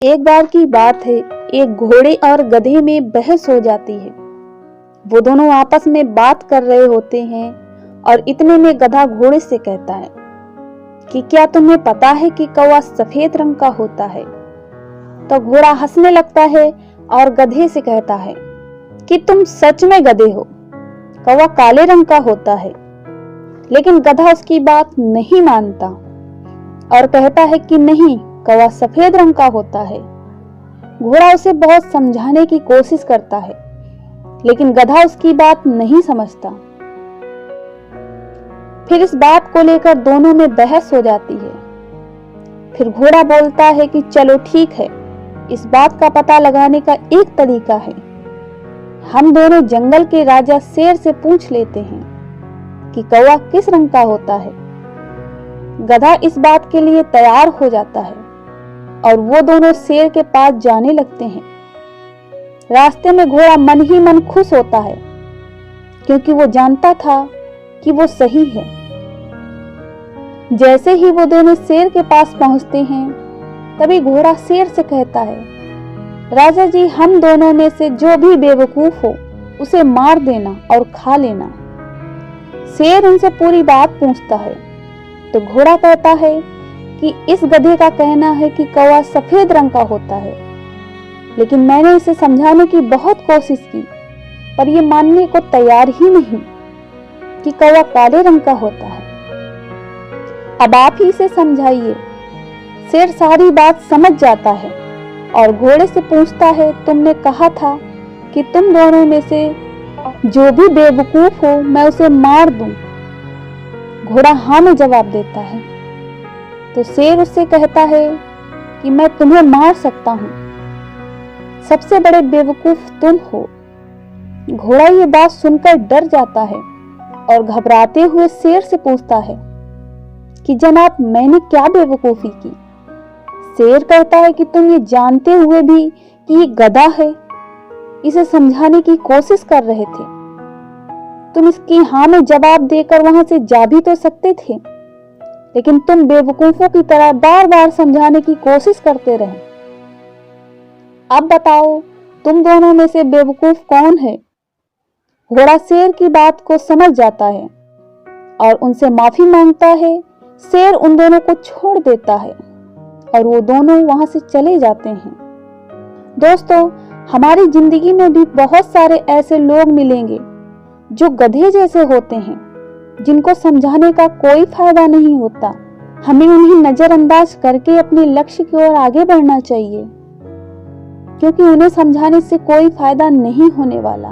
एक बार की बात है, एक घोड़े और गधे में बहस हो जाती है। वो दोनों आपस में बात कर रहे होते हैं और इतने में गधा घोड़े से कहता है कि क्या तुम्हें पता है कि कौवा सफेद रंग का होता है। तो घोड़ा हंसने लगता है और गधे से कहता है कि तुम सच में गधे हो, कौवा काले रंग का होता है। लेकिन गधा उसकी बात नहीं मानता और कहता है कि नहीं, कौवा सफेद रंग का होता है। घोड़ा उसे बहुत समझाने की कोशिश करता है, लेकिन गधा उसकी बात नहीं समझता। फिर इस बात को लेकर दोनों में बहस हो जाती है। फिर घोड़ा बोलता है कि चलो ठीक है, इस बात का पता लगाने का एक तरीका है। हम दोनों जंगल के राजा शेर से पूछ लेते हैं कि कौवा किस रंग का होता है। गधा इस बात के लिए तैयार हो जाता है और वो दोनों शेर के पास जाने लगते हैं। रास्ते में घोड़ा मन ही मन खुश होता है, क्योंकि वो जानता था कि वो सही है। जैसे ही वो दोनों शेर के पास पहुंचते हैं, तभी घोड़ा शेर से कहता है, राजा जी, हम दोनों में से जो भी बेवकूफ हो उसे मार देना और खा लेना। शेर उनसे पूरी बात पूछता है तो घोड़ा कहता है कि इस गधे का कहना है कि कौवा सफेद रंग का होता है, लेकिन मैंने इसे समझाने की बहुत कोशिश की, पर यह मानने को तैयार ही नहीं कि कौवा काले रंग का होता है। अब आप ही इसे समझाइए। शेर सारी बात समझ जाता है और घोड़े से पूछता है, तुमने कहा था कि तुम दोनों में से जो भी बेवकूफ हो मैं उसे मार दूं। घोड़ा हाँ में जवाब देता है। तो शेर उससे कहता है कि मैं तुम्हें मार सकता हूं, सबसे बड़े बेवकूफ तुम हो। घोड़ा ये बात सुनकर डर जाता है और घबराते हुए शेर से पूछता है कि जनाब, मैंने क्या बेवकूफी की। शेर कहता है कि तुम ये जानते हुए भी कि ये गधा है, इसे समझाने की कोशिश कर रहे थे। तुम इसकी हाँ में जवाब देकर वहां से जा भी तो सकते थे, लेकिन तुम बेवकूफों की तरह बार बार समझाने की कोशिश करते रहे। अब बताओ, तुम दोनों में से बेवकूफ कौन है। घोड़ा शेर की बात को समझ जाता है और उनसे माफी मांगता है। शेर उन दोनों को छोड़ देता है और वो दोनों वहां से चले जाते हैं। दोस्तों, हमारी जिंदगी में भी बहुत सारे ऐसे लोग मिलेंगे जो गधे जैसे होते हैं, जिनको समझाने का कोई फायदा नहीं होता। हमें उन्हें नजरअंदाज करके अपने लक्ष्य की ओर आगे बढ़ना चाहिए, क्योंकि उन्हें समझाने से कोई फायदा नहीं होने वाला।